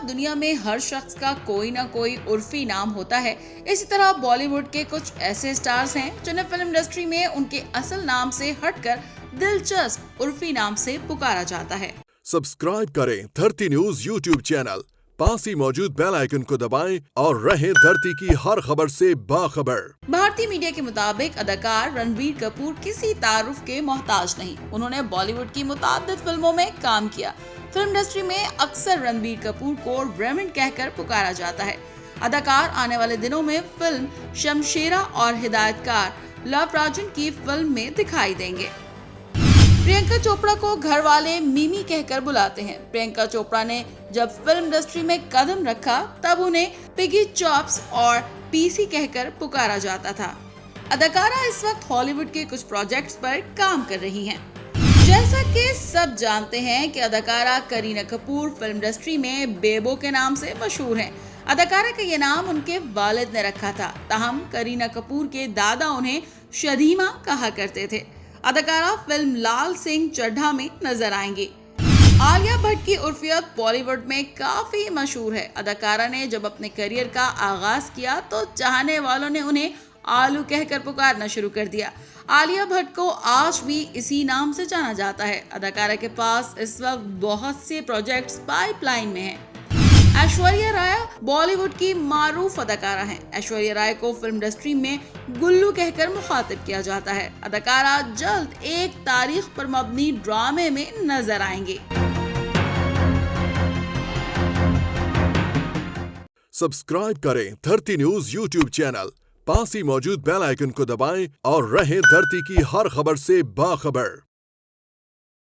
दुनिया में हर शख्स का कोई ना कोई उर्फी नाम होता है। इसी तरह बॉलीवुड के कुछ ऐसे स्टार्स हैं जिन्हें फिल्म इंडस्ट्री में उनके असल नाम से हटकर दिलचस्प उर्फी नाम से पुकारा जाता है। सब्सक्राइब करें धरती न्यूज यूट्यूब चैनल, पास ही मौजूद बेल आइकन को दबाएं और रहें धरती की हर खबर से बाखबर। भारतीय मीडिया के मुताबिक अदाकार रणबीर कपूर किसी तारुफ के मोहताज नहीं। उन्होंने बॉलीवुड की मुताद्दिद फिल्मों में काम किया। फिल्म इंडस्ट्री में अक्सर रणबीर कपूर को रेमंड कहकर पुकारा जाता है। अदाकार आने वाले दिनों में फिल्म शमशेरा और हिदायतकार लव राजन की फिल्म में दिखाई देंगे। प्रियंका चोपड़ा को घर वाले मिमी कहकर बुलाते हैं। प्रियंका चोपड़ा ने जब फिल्म इंडस्ट्री में कदम रखा तब उन्हें पिगी चॉप्स और पीसी कहकर पुकारा जाता था। अदाकारा इस वक्त हॉलीवुड के कुछ प्रोजेक्ट्स पर काम कर रही हैं। जैसा कि सब जानते हैं कि अदाकारा करीना कपूर फिल्म इंडस्ट्री में बेबो के नाम से मशहूर हैं। अदाकारा का ये नाम उनके वालिद ने रखा था, ताहम करीना कपूर के दादा उन्हें शदीमा कहा करते थे। अदाकारा फिल्म लाल सिंह चड्ढा में नजर आएंगी। आलिया भट्ट की उर्फियत बॉलीवुड में काफी मशहूर है। अदाकारा ने जब अपने करियर का आगाज किया तो चाहने वालों ने उन्हें आलू कहकर पुकारना शुरू कर दिया। आलिया भट्ट को आज भी इसी नाम से जाना जाता है। अदाकारा के पास इस वक्त बहुत से प्रोजेक्ट्स पाइपलाइन में हैं। ऐश्वर्या राय बॉलीवुड की मारूफ अदाकारा हैं। ऐश्वर्या राय को फिल्म इंडस्ट्री में गुल्लू कहकर मुखातिब किया जाता है। अदाकारा जल्द एक तारीख पर मबनी ड्रामे में नजर आएंगी। सब्सक्राइब करें धरती न्यूज यूट्यूब चैनल, पास ही मौजूद बेल आइकन को दबाएं और रहें धरती की हर खबर से बाखबर।